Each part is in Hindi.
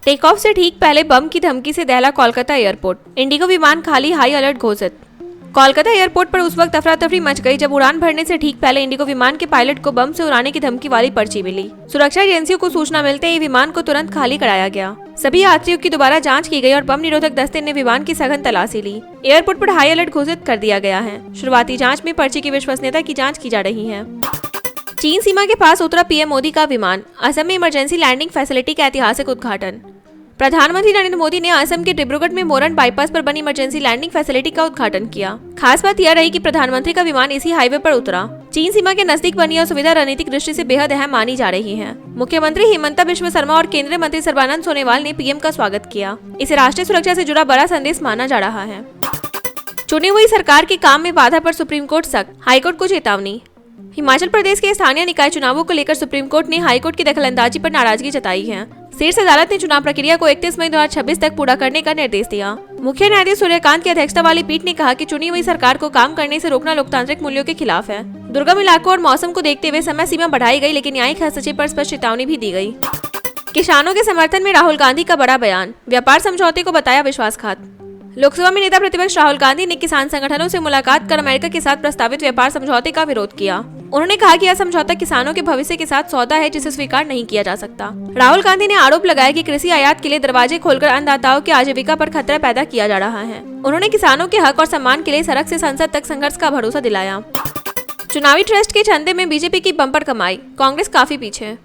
टेक ऑफ से ठीक पहले बम की धमकी से दहला कोलकाता एयरपोर्ट। इंडिगो विमान खाली, हाई अलर्ट घोषित। कोलकाता एयरपोर्ट पर उस वक्त अफरा तफरी मच गई जब उड़ान भरने से ठीक पहले इंडिगो विमान के पायलट को बम से उड़ाने की धमकी वाली पर्ची मिली। सुरक्षा एजेंसियों को सूचना मिलते ही विमान को तुरंत खाली कराया गया। सभी यात्रियों की दोबारा जांच की गई और बम निरोधक दस्ते ने विमान की सघन तलाशी ली। एयरपोर्ट पर हाई अलर्ट घोषित कर दिया गया है। शुरुआती जाँच में पर्ची की विश्वसनीयता की जाँच की जा रही है। चीन सीमा के पास उतरा पीएम मोदी का विमान। असम में इमरजेंसी लैंडिंग फैसिलिटी का ऐतिहासिक उद्घाटन। प्रधानमंत्री नरेंद्र मोदी ने असम के डिब्रूगढ़ में मोरन बाईपास पर बनी इमरजेंसी लैंडिंग फैसिलिटी का उद्घाटन किया। खास बात यह रही कि प्रधानमंत्री का विमान इसी हाईवे पर उतरा। चीन सीमा के नजदीक बनी यह सुविधा रणनीतिक दृष्टि से बेहद अहम मानी जा रही है। मुख्यमंत्री हिमंता बिस्वा शर्मा और केंद्रीय मंत्री सर्बानंद सोनोवाल ने पीएम का स्वागत किया। इसे राष्ट्रीय सुरक्षा से जुड़ा बड़ा संदेश माना जा रहा है। चुनी हुई सरकार के काम में बाधा पर सुप्रीम कोर्ट सख्त, हाईकोर्ट को चेतावनी। हिमाचल प्रदेश के स्थानीय निकाय चुनावों को लेकर सुप्रीम कोर्ट ने हाईकोर्ट की दखलंदाजी पर नाराजगी जताई है। शीर्ष अदालत ने चुनाव प्रक्रिया को 31 मई 2026 तक पूरा करने का निर्देश दिया। मुख्य न्यायाधीश सूर्यकांत की अध्यक्षता वाली पीठ ने कहा कि चुनी हुई सरकार को काम करने से रोकना लोकतांत्रिक मूल्यों के खिलाफ है। दुर्गम इलाकों और मौसम को देखते हुए समय सीमा बढ़ाई गई, लेकिन न्यायिक हस्तक्षेप पर स्पष्ट चेतावनी भी दी गई। किसानों के समर्थन में राहुल गांधी का बड़ा बयान। व्यापार समझौते को बताया विश्वासघात। लोकसभा में नेता प्रतिपक्ष राहुल गांधी ने किसान संगठनों से मुलाकात कर अमेरिका के साथ प्रस्तावित व्यापार समझौते का विरोध किया। उन्होंने कहा कि यह समझौता किसानों के भविष्य के साथ सौदा है जिसे स्वीकार नहीं किया जा सकता। राहुल गांधी ने आरोप लगाया कि कृषि आयात के लिए दरवाजे खोलकर अन्नदाताओं की आजीविका पर खतरा पैदा किया जा रहा है। उन्होंने किसानों के हक और सम्मान के लिए सड़क से संसद तक संघर्ष का भरोसा दिलाया। चुनावी ट्रस्ट के चंदे में बीजेपी की बम्पर कमाई, कांग्रेस काफी पीछे।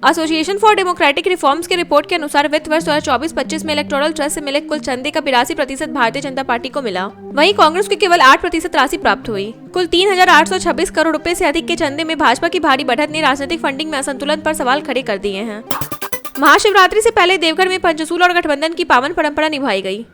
एसोसिएशन फॉर डेमोक्रेटिक रिफॉर्म्स की रिपोर्ट के अनुसार वित्त वर्ष 2024-25 में इलेक्टोरल ट्रस्ट से मिले कुल चंदे का 82% भारतीय जनता पार्टी को मिला। वहीं कांग्रेस को केवल 8% राशि प्राप्त हुई। कुल 3,826 करोड़ रुपए से अधिक के चंदे में भाजपा की भारी बढ़त ने राजनीतिक फंडिंग में असंतुलन पर सवाल खड़े कर दिए हैं। महाशिवरात्रि से पहले देवघर में पंचशूल और गठबंधन की पावन परंपरा निभाई गई।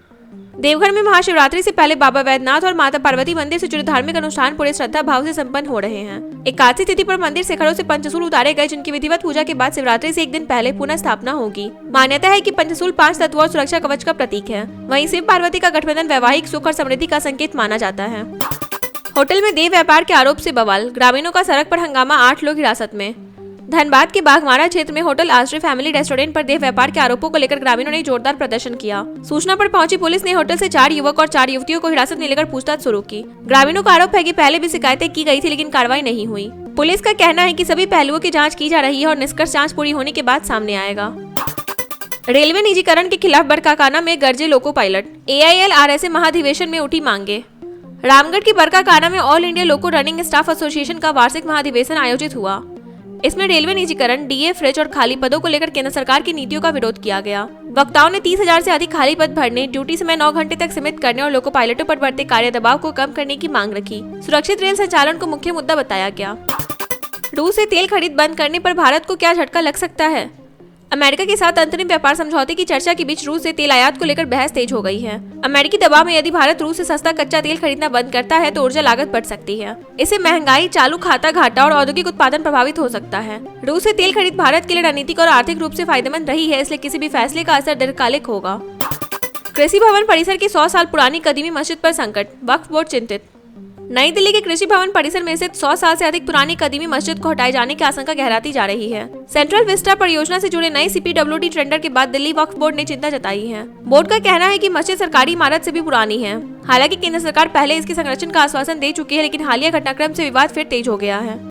देवघर में महाशिवरात्रि से पहले बाबा वैद्यनाथ और माता पार्वती मंदिर से जुड़े धार्मिक अनुष्ठान पूरे श्रद्धा भाव से संपन्न हो रहे हैं। एकादशी तिथि पर मंदिर शिखरों से पंचशूल उतारे गए, जिनकी विधिवत पूजा के बाद शिवरात्रि से एक दिन पहले पुनः स्थापना होगी। मान्यता है कि पंचशूल 5 तत्वों और सुरक्षा कवच का प्रतीक है। वहीं शिव पार्वती का गठबंधन वैवाहिक सुख और समृद्धि का संकेत माना जाता है। होटल में देह व्यापार के आरोप से बवाल, ग्रामीणों का सड़क पर हंगामा, 8 लोग हिरासत में। धनबाद के बाघमारा क्षेत्र में होटल आश्रय फैमिली रेस्टोरेंट पर देह व्यापार के आरोपों को लेकर ग्रामीणों ने जोरदार प्रदर्शन किया। सूचना पर पहुंची पुलिस ने होटल से 4 युवक और 4 युवतियों को हिरासत में लेकर पूछताछ शुरू की। ग्रामीणों का आरोप है कि पहले भी शिकायतें की गई थी, लेकिन कार्रवाई नहीं हुई। पुलिस का कहना है कि सभी पहलुओं की जाँच की जा रही है और निष्कर्ष जाँच पूरी होने के बाद सामने आएगा। रेलवे निजीकरण के खिलाफ बरकाकाना में गरजे लोको पायलट। AIL-RSA महाधिवेशन में उठी मांगे। रामगढ़ की बरकाकाना में ऑल इंडिया लोको रनिंग स्टाफ एसोसिएशन का वार्षिक महाधिवेशन आयोजित हुआ। इसमें रेलवे निजीकरण, DA, फ्रिज और खाली पदों को लेकर केंद्र सरकार की नीतियों का विरोध किया गया। वक्ताओं ने 30,000 से अधिक खाली पद भरने, ड्यूटी समय 9 घंटे तक सीमित करने और लोको पायलटों पर बढ़ते कार्य दबाव को कम करने की मांग रखी। सुरक्षित रेल संचालन को मुख्य मुद्दा बताया गया। रूस से तेल खरीद बंद करने पर भारत को क्या झटका लग सकता है? अमेरिका के साथ अंतरिम व्यापार समझौते की चर्चा के बीच रूस से तेल आयात को लेकर बहस तेज हो गई है। अमेरिकी दबाव में यदि भारत रूस से सस्ता कच्चा तेल खरीदना बंद करता है तो ऊर्जा लागत बढ़ सकती है। इससे महंगाई, चालू खाता घाटा और औद्योगिक उत्पादन प्रभावित हो सकता है। रूस से तेल खरीद भारत के लिए रणनीतिक और आर्थिक रूप से फायदेमंद रही है, इसलिए किसी भी फैसले का असर दीर्घकालिक होगा। कृषि भवन परिसर की 100 साल पुरानी कदीमी मस्जिद पर संकट, वक्फ बोर्ड चिंतित। नई दिल्ली के कृषि भवन परिसर में स्थित 100 साल से अधिक पुरानी कदीमी मस्जिद को हटाए जाने की आशंका गहराती जा रही है। सेंट्रल विस्टा परियोजना से जुड़े नए CPWD टेंडर के बाद दिल्ली वक्फ बोर्ड ने चिंता जताई है। बोर्ड का कहना है कि मस्जिद सरकारी इमारत से भी पुरानी है। हालांकि केंद्र सरकार पहले इसके संरक्षण का आश्वासन दे चुकी है, लेकिन हालिया घटनाक्रम से विवाद फिर तेज हो गया है।